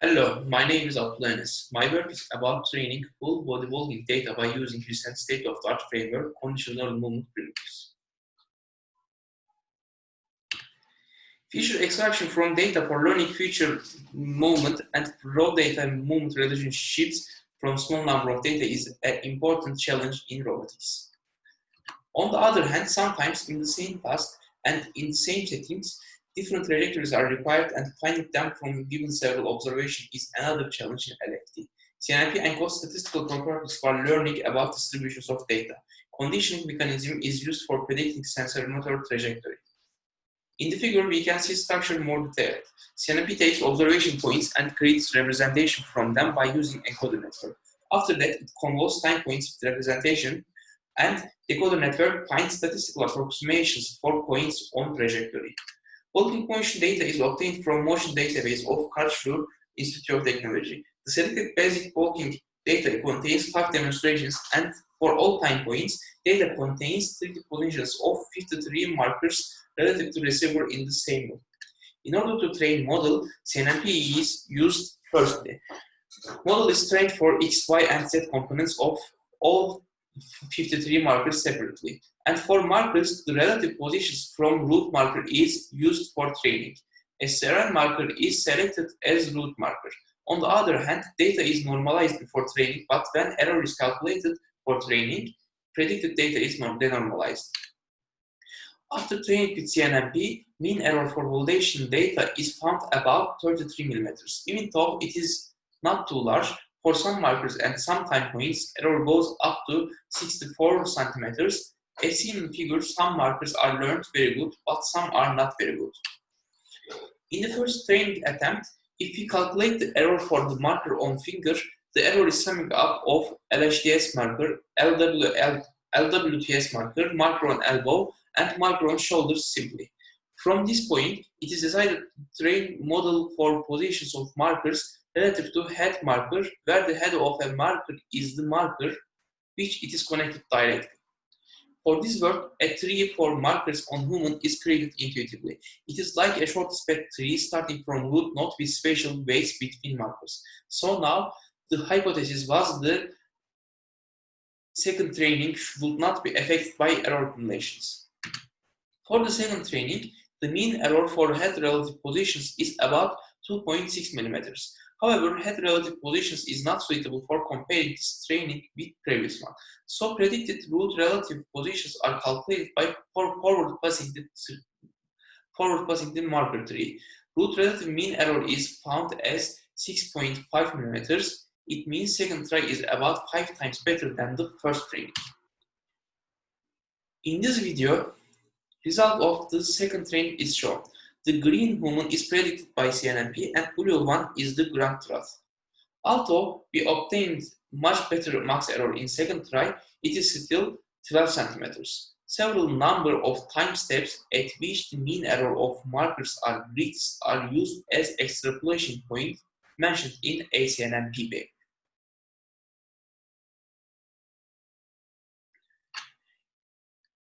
Hello, my name is Abdullah Enes. My work is about training full body walking data by using recent state-of-the-art framework conditional movement primitives. Feature extraction from data for learning feature movement and raw data movement relationships from small number of data is an important challenge in robotics. On the other hand, sometimes in the same task and in the same settings, different trajectories are required, and finding them from given several observation is another challenge in LFT. CMP encodes statistical properties for learning about distributions of data. Conditioning mechanism is used for predicting sensor motor trajectory. In the figure, we can see structure more detailed. CMP takes observation points and creates representation from them by using encoder network. After that, it convolves time points with representation, and decoder network finds statistical approximations for points on trajectory. Walking motion data is obtained from motion database of Karlsruhe Institute of Technology. The selected basic walking data contains 5 demonstrations, and for all time points, data contains 30 positions of 53 markers relative to receiver in the same mode. In order to train model, CMPE is used firstly. Model is trained for X, Y, and Z components of all 53 markers separately. And for markers, the relative positions from root marker is used for training. A serine marker is selected as root marker. On the other hand, data is normalized before training, but when error is calculated for training, predicted data is denormalized. After training with CNMP, mean error for validation data is found about 33 mm. Even though it is not too large, for some markers and some time points, error goes up to 64 centimeters. As seen in the figure, some markers are learned very good, but some are not very good. In the first training attempt, if we calculate the error for the marker on finger, the error is summing up of LHTS marker, LWTS marker, marker on elbow, and marker on shoulders simply. From this point, it is decided to train model for positions of markers relative to head marker, where the head of a marker is the marker which it is connected directly. For this work, a tree for markers on human is created intuitively. It is like a short spec tree starting from root node with spatial weights between markers. So now, the hypothesis was the second training would not be affected by error accumulations. For the second training, the mean error for head relative positions is about 2.6 mm. However, head relative positions is not suitable for comparing this training with previous one. So predicted root relative positions are calculated by forward passing the marker tree. Root relative mean error is found as 6.5 mm. It means second try is about 5 times better than the first training. In this video, result of the second training is shown. The green human is predicted by CNMP and blue one is the ground truth. Although we obtained much better max error in second try, it is still 12 centimeters. Several number of time steps at which the mean error of markers are reached are used as extrapolation point mentioned in ACNMP paper.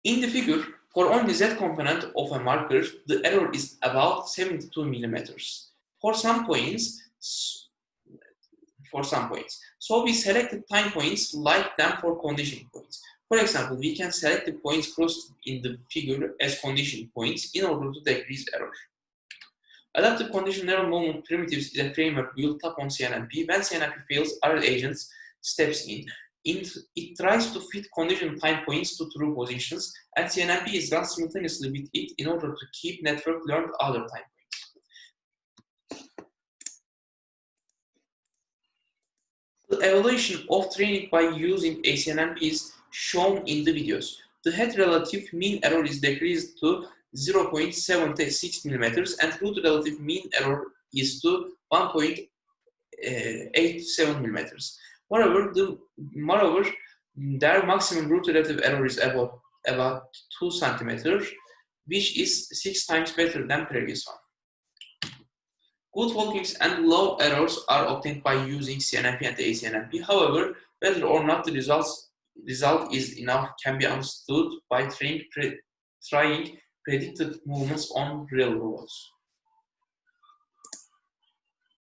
In the figure, for only Z component of a marker, the error is about 72 mm. For some points, so we selected time points like them for conditioning points. For example, we can select the points crossed in the figure as conditioning points in order to decrease error. Adaptive conditional movement primitives is a framework built upon CNMP. When CNMP fails, RL agents steps in. It tries to fit conditional time points to true positions, and CNMP is run simultaneously with it in order to keep network learned other time points. The evaluation of training by using ACNMP is shown in the videos. The head relative mean error is decreased to 0.76 mm, and root relative mean error is to 1.87 mm. Moreover, their maximum root relative error is about 2 cm, which is 6 times better than previous one. Good walkings and low errors are obtained by using CNMP and ACNMP. However, whether or not the result is enough can be understood by trying predicted movements on real robots.